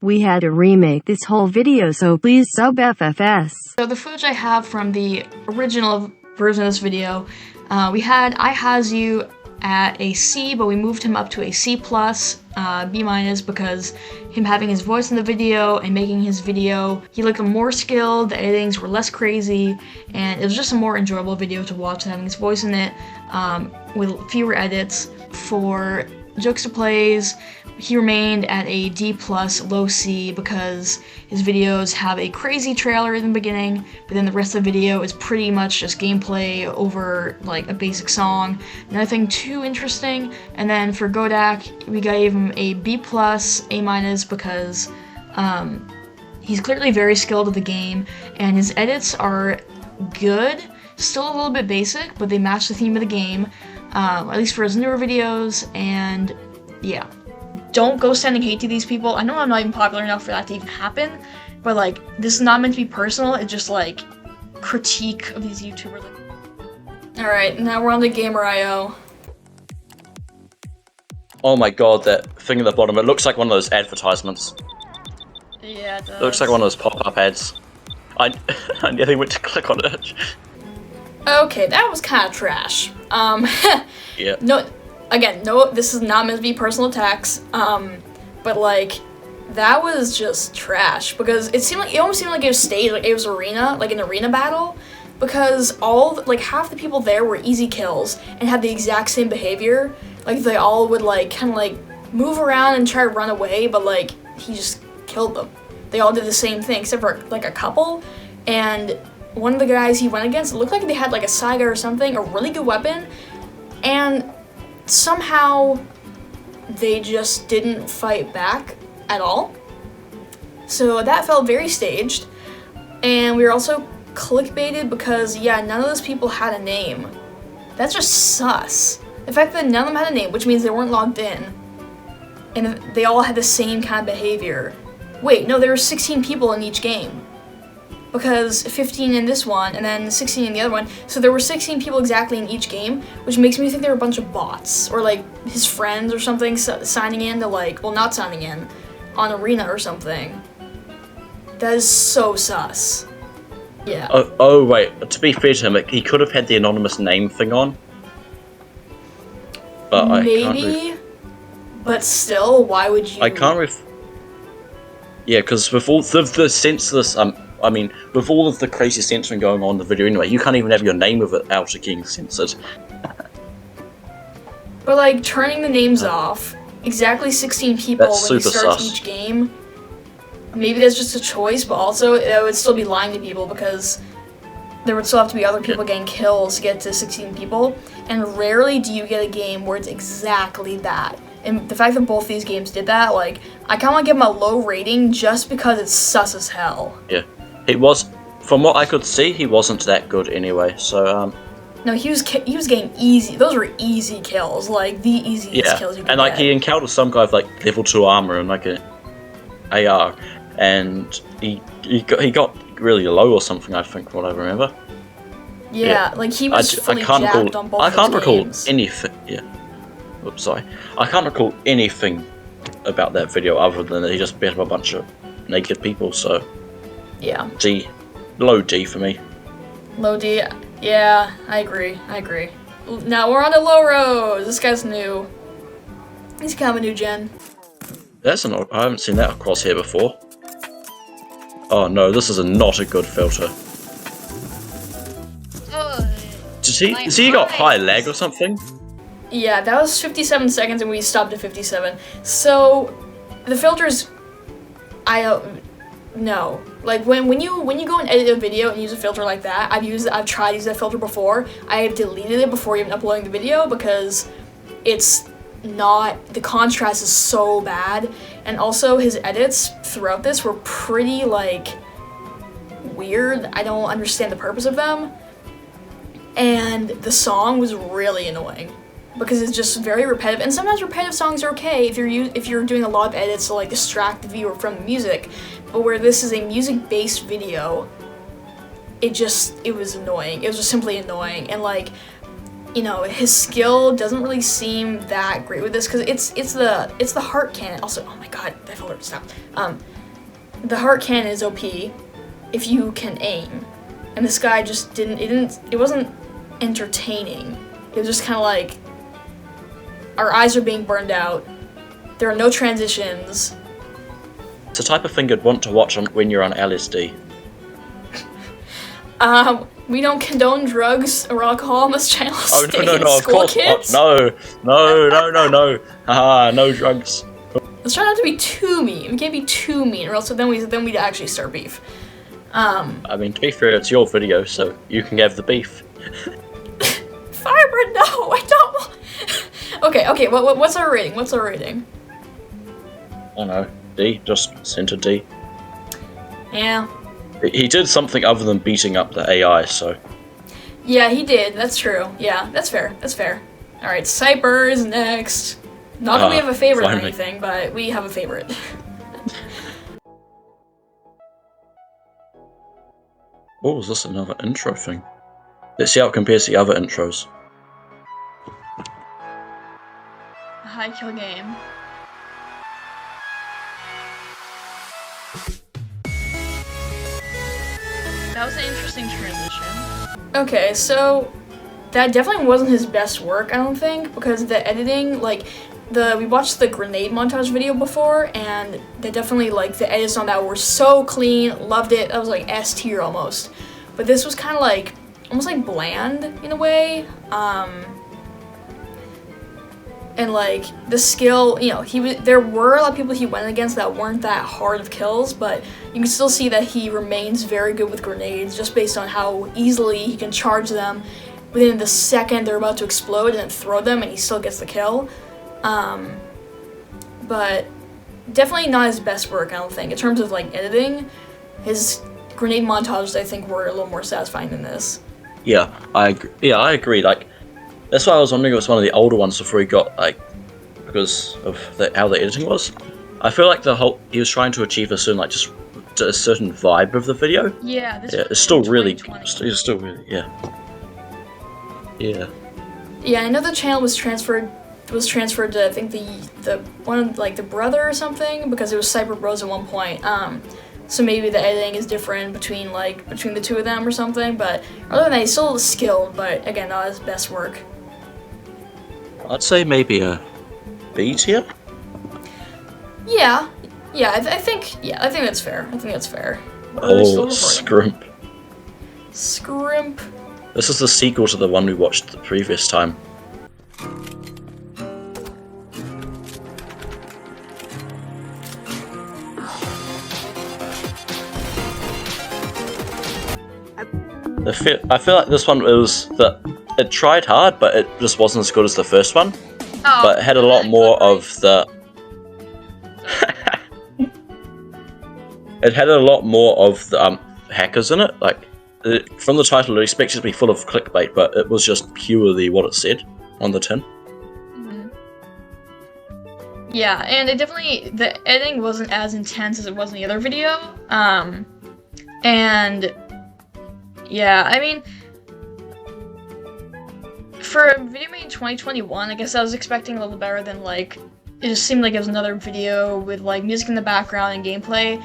We had to remake this whole video, so please sub FFS. So the footage I have from the original version of this video, we had ihasyou at a C, but we moved him up to a C+, B-, because him having his voice in the video and making his video, he looked more skilled, the editings were less crazy, and it was just a more enjoyable video to watch having his voice in it, with fewer edits. For jokestaplays, he remained at a D+, low C, because his videos have a crazy trailer in the beginning, but then the rest of the video is pretty much just gameplay over like a basic song, nothing too interesting. And then for Godak, we gave him a B+, A-, because he's clearly very skilled at the game, and his edits are good, still a little bit basic, but they match the theme of the game, at least for his newer videos, and yeah. Don't go sending hate to these people. I know I'm not even popular enough for that to even happen, but like, this is not meant to be personal, it's just like, critique of these YouTubers. Alright, now we're on to gamerio. Oh my god, that thing at the bottom, it looks like one of those advertisements. Yeah, it does. It looks like one of those pop-up ads. I nearly went to click on it. Okay, that was kind of trash. Yeah. No, again, no, this is not meant to be personal attacks, but like, that was just trash, because it almost seemed like it was staged, like it was like an arena battle, because half the people there were easy kills, and had the exact same behavior, like they all would like, kind of like, move around and try to run away, but like, he just killed them. They all did the same thing, except for like a couple, and one of the guys he went against, it looked like they had like a Saiga or something, a really good weapon, and somehow they just didn't fight back at all. So that felt very staged, and we were also clickbaited because, yeah, none of those people had a name. That's just sus. The fact that none of them had a name, which means they weren't logged in, and they all had the same kind of behavior. Wait, no, there were 16 people in each game, because 15 in this one, and then 16 in the other one, so there were 16 people exactly in each game, which makes me think they were a bunch of bots, or like his friends or something signing in to like, well, not signing in, on Arena or something. That is so sus. Yeah. Oh wait, to be fair to him, he could have had the anonymous name thing on. But maybe, but still, why would you? I can't yeah, because with all the senseless, I mean, with all of the crazy censoring going on in the video anyway, you can't even have your name of it out getting censored. But like, turning the names off, exactly 16 people when you start each game, maybe that's just a choice, but also it would still be lying to people, because there would still have to be other people getting kills to get to 16 people, and rarely do you get a game where it's exactly that. And the fact that both these games did that, like, I kind of want to give them a low rating just because it's sus as hell. Yeah. It was, from what I could see, he wasn't that good anyway, so, No, he was getting easy, those were easy kills, like, the easiest kills you could and like, get. he encountered some guy with like level 2 armor and like a AR, and he got really low or something, I think, from what I remember. Yeah, like, he was fully jacked on both I can't recall games. anything, oops, sorry. I can't recall anything about that video other than that he just beat up a bunch of naked people, so... Yeah. D. Low D for me. Low D, yeah, I agree. Now we're on to Low Rose. This guy's new. He's kind of a new gen. I haven't seen that across here before. Oh no, this is not a good filter. Does he got high lag or something? Yeah, that was 57 seconds and we stopped at 57. So, the filters, no. Like, when you go and edit a video and use a filter like that, I've tried to use that filter before. I have deleted it before even uploading the video because it's not, the contrast is so bad. And also, his edits throughout this were pretty, like, weird. I don't understand the purpose of them. And the song was really annoying because it's just very repetitive. And sometimes repetitive songs are okay if you're doing a lot of edits to like distract the viewer from the music. But where this is a music-based video, it was annoying. It was just simply annoying. And like, you know, his skill doesn't really seem that great with this because it's the heart cannon. Also, oh my god, that filter, stop. the heart cannon is OP if you can aim. And this guy just it wasn't entertaining. It was just kind of like, our eyes are being burned out. There are no transitions. It's the type of thing you'd want to watch when you're on LSD. We don't condone drugs or alcohol on this channel. Oh, no, of course kids. not. No. Haha, no drugs. Let's try not to be too mean. We can't be too mean, or else then we'd actually start beef. I mean, to be fair, it's your video, so you can have the beef. Firebird, no, I don't want... Okay, what's our rating? What's our rating? I don't know. D, just center D. Yeah. He did something other than beating up the AI, so... Yeah, he did, that's true. Yeah, that's fair, that's fair. Alright, Cyper is next. Not that we have a favorite or anything, but we have a favorite. Oh, is this another intro thing? Let's see how it compares to the other intros. A high kill game. That was an interesting transition. Okay, so that definitely wasn't his best work, I don't think, because the editing, like, we watched the grenade montage video before, and they definitely, like, the edits on that were so clean, loved it. That was like S tier almost. But this was kind of like, almost like bland in a way. And like the skill, you know, there were a lot of people he went against that weren't that hard of kills, but you can still see that he remains very good with grenades just based on how easily he can charge them within the second they're about to explode and then throw them, and he still gets the kill. But definitely not his best work, I don't think. In terms of like editing, his grenade montages I think were a little more satisfying than this. Yeah, I agree. Like, that's why I was wondering if it was one of the older ones before he got, like, because of how the editing was. I feel like he was trying to achieve a certain, like, just a certain vibe of the video. Yeah, it's still really, yeah. Yeah, I know the channel was transferred to, I think, the one, like, the brother or something, because it was Cyber Bros at one point. So maybe the editing is different between the two of them or something, but other than that, he's still skilled, but again, not his best work. I'd say maybe a B tier? Yeah, I think that's fair. I think that's fair. Oh, Skrimp. Skrimp. This is the sequel to the one we watched the previous time. I feel like this one it tried hard, but it just wasn't as good as the first one. Oh, but it had a lot more of the. It had a lot more of the hackers in it. Like, from the title, it expected to be full of clickbait, but it was just purely what it said on the tin. Mm-hmm. Yeah, and the editing wasn't as intense as it was in the other video. And yeah, I mean, for a video made in 2021, I guess I was expecting a little better than, like, it just seemed like it was another video with, like, music in the background and gameplay,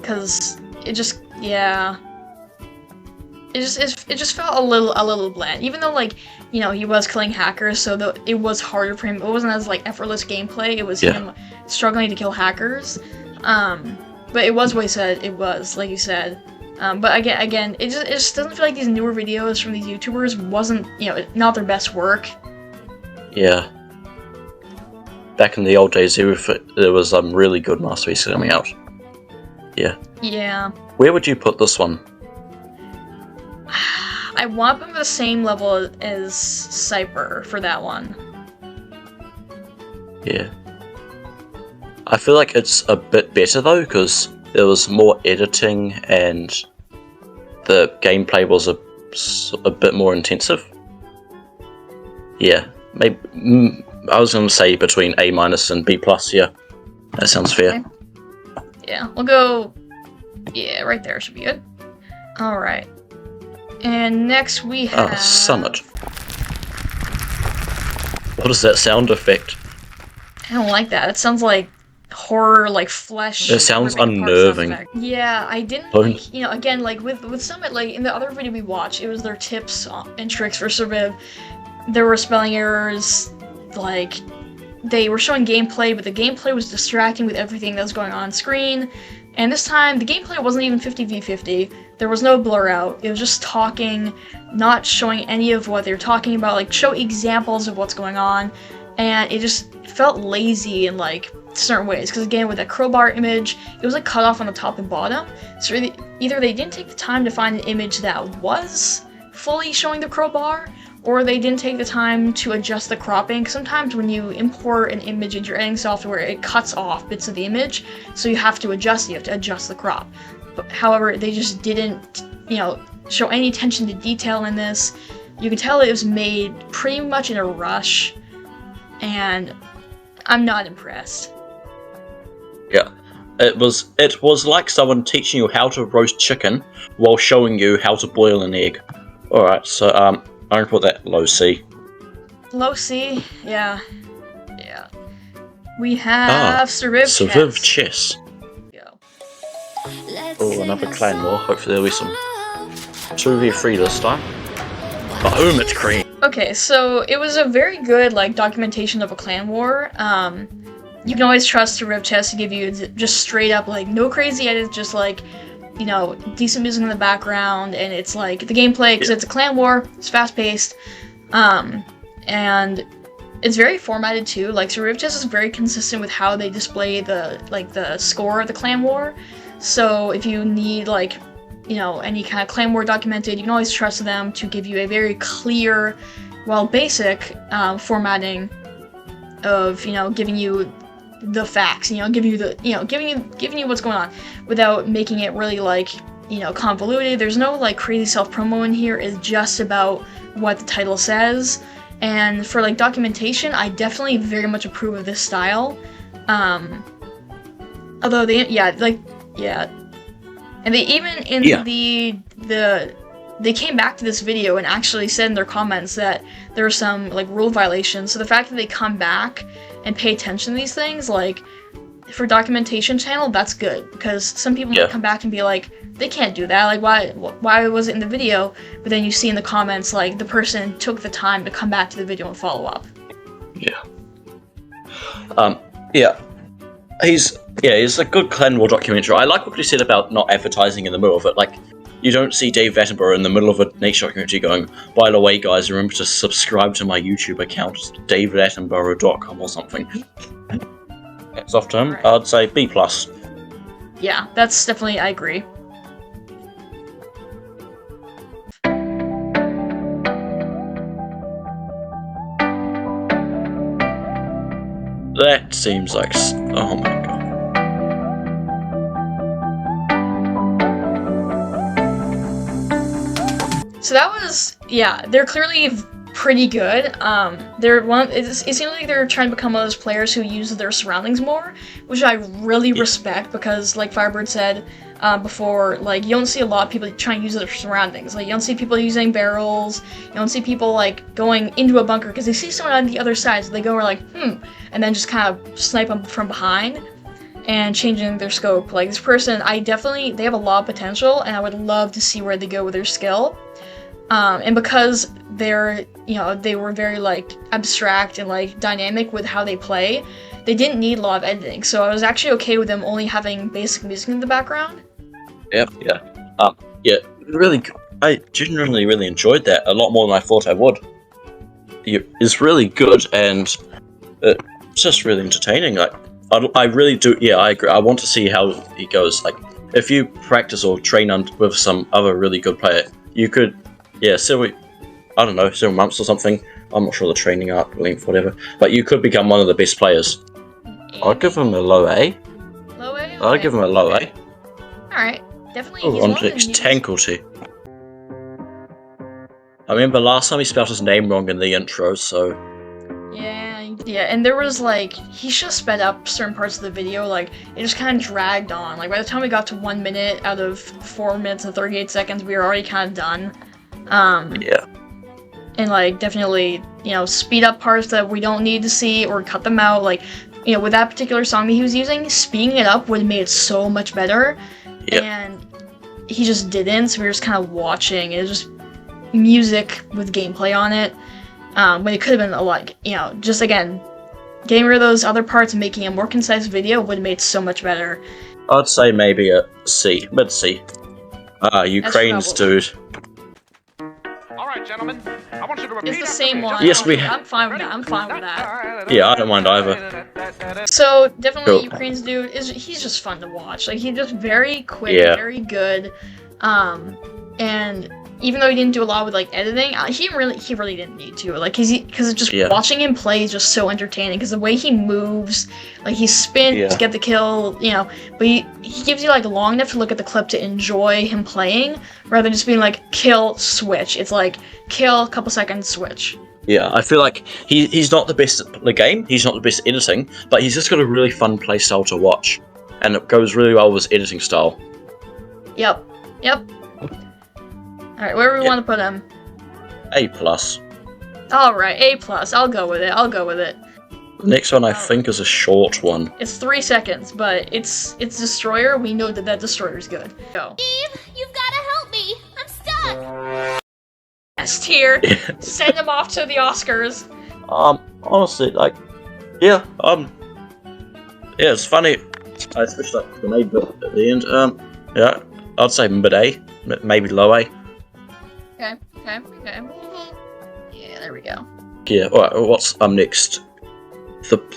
cause it just, yeah, it just felt a little bland, even though, like, you know, he was killing hackers, so it was harder for him. It wasn't as, like, effortless gameplay, it was him struggling to kill hackers, but it was what he said it was, like you said. But again, it just doesn't feel like these newer videos from these YouTubers wasn't, you know, not their best work. Yeah. Back in the old days, there was really good masterpieces coming out. Yeah. Yeah. Where would you put this one? I want them at the same level as Cyper for that one. Yeah. I feel like it's a bit better though, because there was more editing and the gameplay was a bit more intensive. Yeah, maybe I was going to say between A- and B+, yeah. That sounds fair. Okay. Yeah, we'll go, yeah, right there should be good. Alright. And next we have... Summit. What is that sound effect? I don't like that. It sounds like horror, like flesh. It sounds ripping apart unnerving. sound effect. Yeah, I didn't Don't- like, you know, again, like with Summit, like in the other video we watched, it was their tips and tricks for surviv. There were spelling errors, like they were showing gameplay, but the gameplay was distracting with everything that was going on screen. And this time, the gameplay wasn't even 50v50. There was no blur out. It was just talking, not showing any of what they're talking about, like show examples of what's going on. And it just felt lazy in like certain ways. Because again, with that crowbar image, it was like cut off on the top and bottom. So either they didn't take the time to find an image that was fully showing the crowbar, or they didn't take the time to adjust the cropping. Sometimes when you import an image into your editing software, it cuts off bits of the image, so you have to adjust the crop. But, however, they just didn't, you know, show any attention to detail in this. You can tell it was made pretty much in a rush, and I'm not impressed. Yeah. It was like someone teaching you how to roast chicken while showing you how to boil an egg. Alright, so I'm gonna put that low C. Low C, yeah. Yeah. We have survivchess. Survivchess. Go. Oh, another clan war. Hopefully there'll be some 2v3 this time. Boom, it's cream. Okay, so it was a very good like documentation of a clan war. You can always trust survivchess to give you just straight up like no crazy edits, just like, you know, decent music in the background, and it's like the gameplay, because it's a clan war, it's fast-paced, and it's very formatted too. Like survivchess is very consistent with how they display the score of the clan war. So if you need like, you know, any kind of clan war documented, you can always trust them to give you a very clear, well, basic formatting of, you know, giving you the facts, you know, giving you what's going on without making it really like, you know, convoluted. There's no like crazy self-promo in here. It's just about what the title says. And for like documentation, I definitely very much approve of this style. Although and they even in they came back to this video and actually said in their comments that there were some like rule violations. So the fact that they come back and pay attention to these things, like for documentation channel, that's good, because some people might come back and be like, they can't do that, like why was it in the video? But then you see in the comments like the person took the time to come back to the video and follow up. He's a good clan war documentary. I like what you said about not advertising in the middle of it. Like, you don't see Dave Attenborough in the middle of a nature documentary going, by the way, guys, remember to subscribe to my YouTube account, davidattenborough.com or something. That's off to him. Right. I'd say B+. Yeah, that's definitely, I agree. That seems like... oh my god. So that was, yeah, they're clearly pretty good. It seems like they're trying to become one of those players who use their surroundings more, which I really respect, because like Firebird said before, like you don't see a lot of people trying to use their surroundings. Like you don't see people using barrels, you don't see people like going into a bunker because they see someone on the other side, so they go like, and then just kind of snipe them from behind and changing their scope. Like this person, they have a lot of potential, and I would love to see where they go with their skill. And because they were very like abstract and like dynamic with how they play, they didn't need a lot of editing. So I was actually okay with them only having basic music in the background. Really, I genuinely really enjoyed that a lot more than I thought I would. It's really good, and it's just really entertaining. Like, I really do. Yeah, I agree. I want to see how he goes. Like, if you practice or train with some other really good player, you could. Yeah, several months or something. I'm not sure the training arc length, whatever. But you could become one of the best players. I'd give him a low A. Low A? Okay. I'd give him a low A. Alright, definitely. Oh, on to tankalty. I remember last time he spelled his name wrong in the intro, so... Yeah, and there was like, he should have sped up certain parts of the video, like, it just kind of dragged on. Like, by the time we got to 1 minute out of 4 minutes and 38 seconds, we were already kind of done. And like, definitely, speed up parts that we don't need to see, or cut them out. Like, with that particular song that he was using, speeding it up would have made it so much better. Yep. And he just didn't, so we were just kind of watching. It was just music with gameplay on it. When it could have been a lot, just again, getting rid of those other parts and making a more concise video would have made it so much better. I'd say maybe a C, mid C. Ukraine's dude. Alright, gentlemen, I want you to repeat. It's the same one. Yes, we I'm fine with that. I'm fine with that. Yeah, I don't mind either. So definitely, Cool. Ukraine's dude he's just fun to watch. Like, he's just very quick, Yeah. very good. And even though he didn't do a lot with like editing, he really didn't need to. Like, because just watching him play is just so entertaining. Because the way he moves, like he spins to get the kill, but he gives you like long enough to look at the clip to enjoy him playing, rather than just being like kill, switch. It's like kill, couple seconds, switch. Yeah, I feel like he's not the best at the game. He's not the best at editing, but he's just got a really fun play style to watch, and it goes really well with his editing style. Yep. Alright, where do we want to put him? A plus. Alright, A plus. I'll go with it. The next one I think is a short one. It's 3 seconds, but it's Destroyer. We know that Destroyer's good. Go. Eve, you've gotta help me! I'm stuck! S tier. Send him off to the Oscars. Honestly, like, yeah, it's funny. I switched up the grenade bit at the end. Yeah, I'd say mid A, maybe low A. Okay. Yeah, there we go. Yeah, alright, what's next?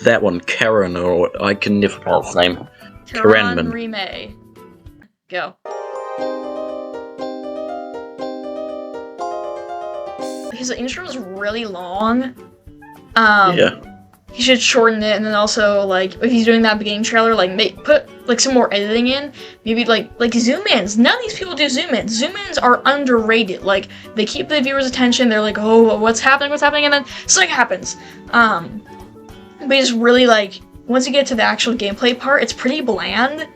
That one, Karen, or I can never pronounce his name. Karanrime. Go. His intro is really long. Yeah. He should shorten it, and then also, like, if he's doing that beginning trailer, like, put, like, some more editing in. Maybe, like zoom-ins. None of these people do zoom-ins. Zoom-ins are underrated. Like, they keep the viewer's attention. They're like, oh, what's happening? And then something happens. But it's really, like, once you get to the actual gameplay part, it's pretty bland.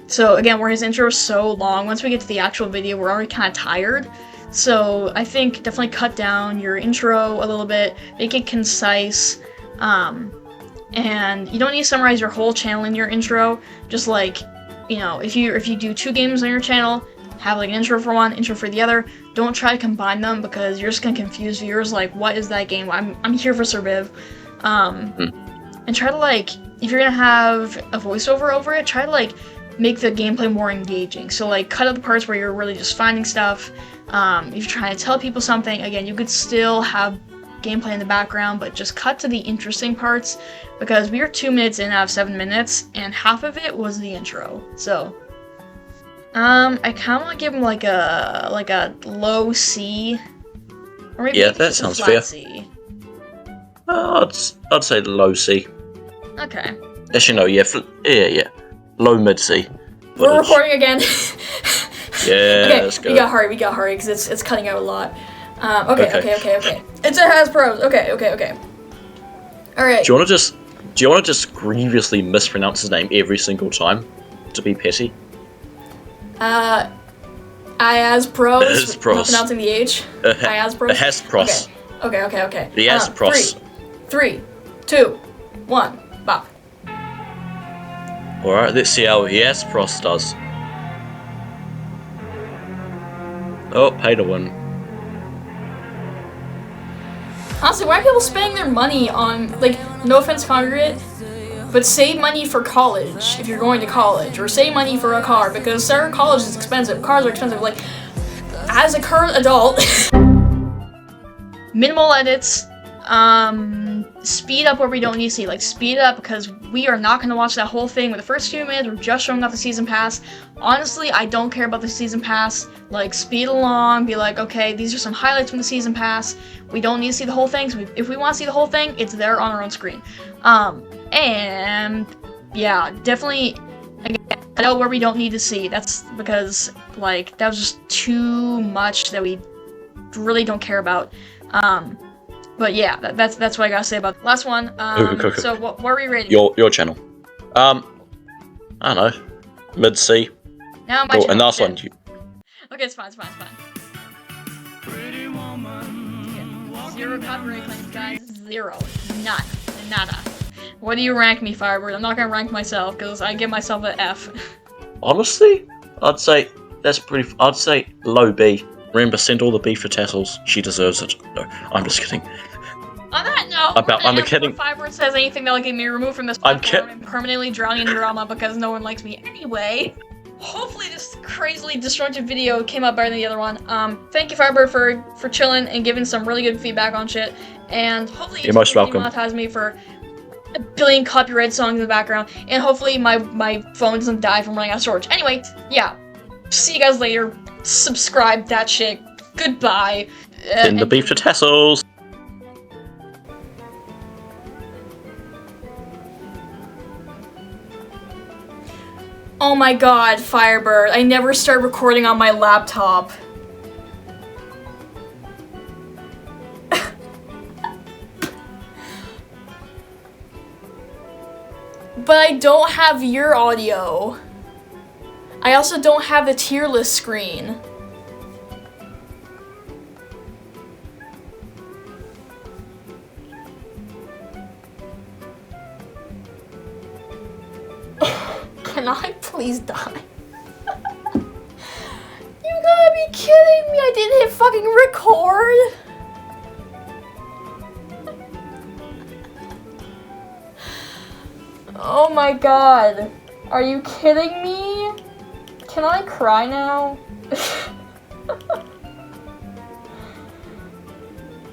So, again, where his intro is so long, once we get to the actual video, we're already kind of tired. So I think definitely cut down your intro a little bit, make it concise, and you don't need to summarize your whole channel in your intro. Just like, if you do 2 games on your channel, have like an intro for one, intro for the other. Don't try to combine them because you're just gonna confuse viewers. Like, what is that game? I'm here for surviv. And try to, like, if you're gonna have a voiceover over it, try to like make the gameplay more engaging. So like cut out the parts where you're really just finding stuff. If you're trying to tell people something, again, you could still have gameplay in the background, but just cut to the interesting parts, because we are 2 minutes in out of 7 minutes, and half of it was the intro. So, I kind of want to give him like a low C, or maybe that sounds flat fair. C. I'd say low C. Okay. Actually, no, yeah, low mid C. We're recording again. Yeah, okay, let's go. we gotta hurry, because it's cutting out a lot. Okay. It's ihaspros. Okay. Alright. Do you want to just grievously mispronounce his name every single time to be petty? ihaspros. Not pronouncing the H. ihaspros. ihaspros. Okay. The ihaspros. 3, 2, 1, bop. Alright, let's see how ihaspros does. Oh, pay to win. Honestly, why are people spending their money on, like, no offense, congregate, but save money for college if you're going to college, or save money for a car, because college is expensive, cars are expensive. Like, as a current adult, minimal edits, speed up where we don't need to see, like, speed up because we are not going to watch that whole thing with the first 2 minutes. We're just showing off the season pass. Honestly, I don't care about the season pass. Like, speed along, be like, okay, these are some highlights from the season pass. We don't need to see the whole thing, so if we want to see the whole thing, it's there on our own screen. And yeah, definitely, again, I know where we don't need to see. That's because, like, that was just too much that we really don't care about. But yeah, that's what I gotta say about the last one. Okay. So what are we rating? Your channel. I don't know, mid C. Now my Oh, channel. and last one. Okay, it's fine. Okay. 0 copyright claims, guys. 0. None. Nada. What do you rank me, Firebird? I'm not gonna rank myself, because I give myself an F. Honestly, I'd say that's pretty. I'd say low B. Remember, send all the B for Tassels. She deserves it. No, I'm just kidding. On that note, I'm kidding. If Firebird says anything that'll get me removed from this platform, I'm permanently drowning in drama because no one likes me anyway. Hopefully this crazily destructive video came out better than the other one. Thank you, Firebird, for chilling and giving some really good feedback on shit. And hopefully you're most welcome. Monetize me for a billion copyright songs in the background. And hopefully my phone doesn't die from running out of storage. Anyway, yeah. See you guys later. Subscribe, that shit. Goodbye. Send the beef to Tassels. Oh my god, Firebird, I never start recording on my laptop. But I don't have your audio. I also don't have the tier list screen. Can I please die? You gotta be kidding me! I didn't hit fucking record! Oh my god. Are you kidding me? Can I cry now?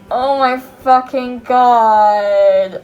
Oh my fucking god.